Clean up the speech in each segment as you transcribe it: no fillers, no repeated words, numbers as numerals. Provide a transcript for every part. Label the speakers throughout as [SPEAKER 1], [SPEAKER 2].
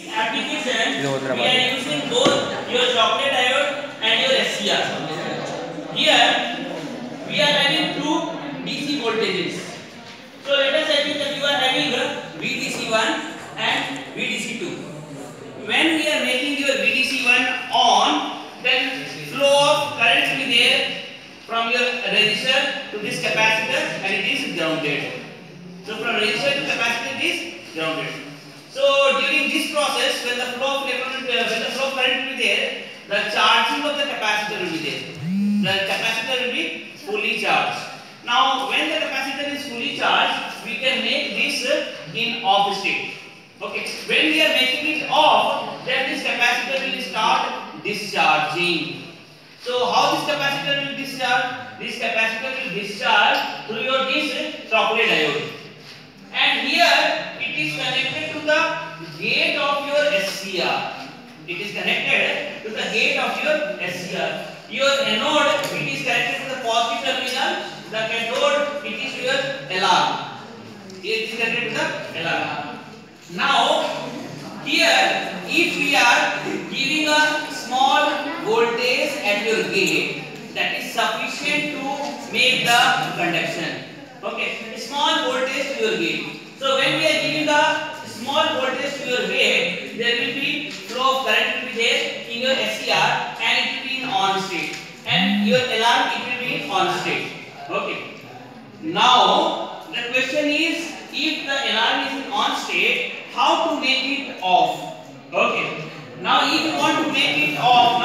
[SPEAKER 1] application we are using both your chocolate diode and your SCR. Here we are having two DC voltages. So let us assume that you are having VDC1 and VDC2. When we are making your VDC1 on, then flow of current will be there from your resistor to this capacitor and it is grounded. So from resistor to capacitor it is grounded. So during this process, when the flow of current will be there, the charging of the capacitor will be there. The capacitor will be fully charged. Now, when the capacitor is fully charged, we can make this in off state. Okay. When we are making it off, then this capacitor will start discharging. So, how this capacitor will discharge? This capacitor will discharge through your this chocolate diode. And here it is connected to the gate of your SCR. It is connected to the gate of your SCR. Your anode, it is connected to the positive terminal. The cathode, it is your LR. It is connected to the LR. Now, here, if we are giving a small voltage at your gate, that is sufficient to make the conduction. Okay, a small voltage to your gate. So when we are giving the small voltage to your gate, there will be flow of current will be there in your SCR and it will be in on state, and your alarm it will be in on state. Okay. Now the question is, if the alarm is in on state, how to make it off? Okay. Now if you want to make it off,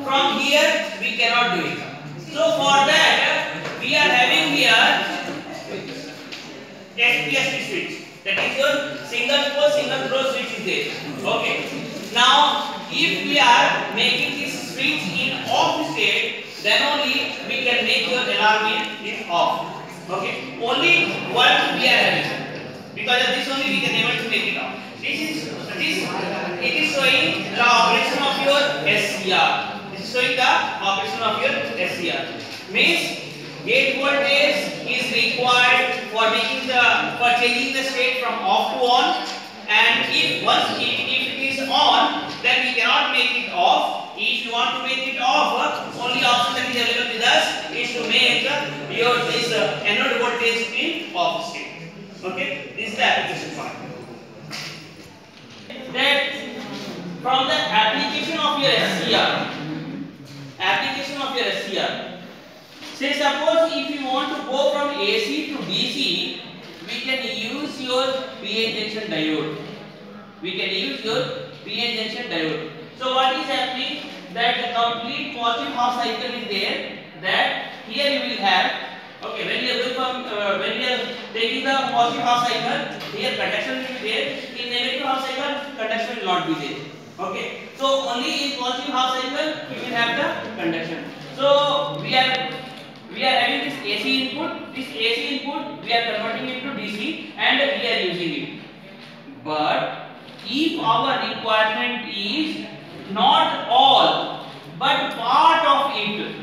[SPEAKER 1] from here we cannot do it. So for that we are having here SPST switch. That is your single pole single throw switch is there. Okay. Now if we are making this switch in off state, then only we can make your alarm in off. Okay. Only one we are having. Because of this only we can able to make it off. It is showing the operation of your SCR. This is showing the operation of your SCR. Means gate voltage is required for changing the state from off to on, and if it is on, then we cannot make it off. If you want to make it off, only option that is available with us is to make your this anode voltage in off state. Okay, this is the application part. That from the application of your SCR. Say suppose if you want to go from AC to DC, we can use your PN junction diode. So what is happening? That the complete positive half cycle is there. That here you will have. Okay, when you are going from when you are taking the positive half cycle, here conduction will be there. In negative half cycle, conduction will not be there. Okay, so only in positive half cycle you will have the conduction. So we are having this AC input. This AC input we are converting it to DC and we are using it. But if our requirement is not all but part of it,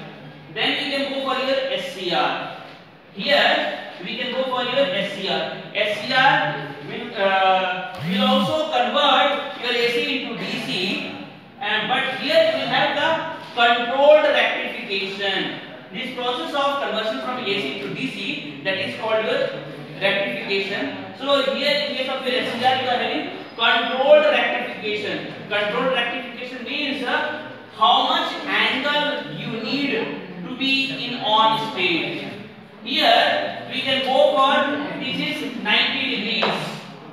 [SPEAKER 1] then we can go for your SCR. Here we can go for your SCR. SCR will also convert your AC into DC, but here you will have the controlled rectification. This process of conversion from AC to DC, that is called your rectification. So here in case of your SCR you are having controlled rectification. Controlled rectification means how much angle you need to be in on state. Here we can go for, this is 90 degrees.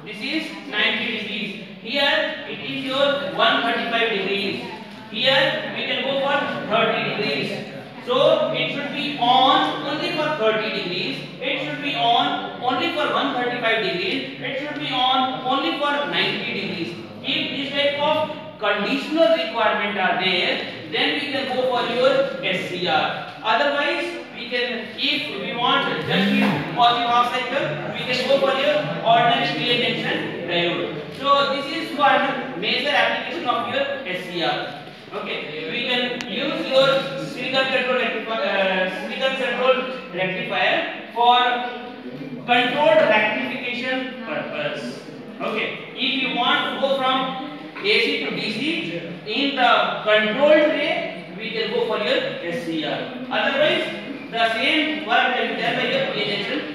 [SPEAKER 1] This is 90 degrees. Here it is your 135 degrees. Here we can go for 30 degrees. So it should be on only for 30 degrees. It should be on only for 135 degrees. It should be on only for 90 degrees. If this type of conditional requirement are there, then we can go for your SCR. Otherwise, we can, if we want just positive half cycle, we can go for your ordinary PN junction diode. So this is one major application of your SCR. Okay, we can use your silicon control rectifier for controlled rectification purpose. Okay, if you to go from AC to DC in the controlled way, we can go for your SCR. Otherwise, the same work can be done by your PA junction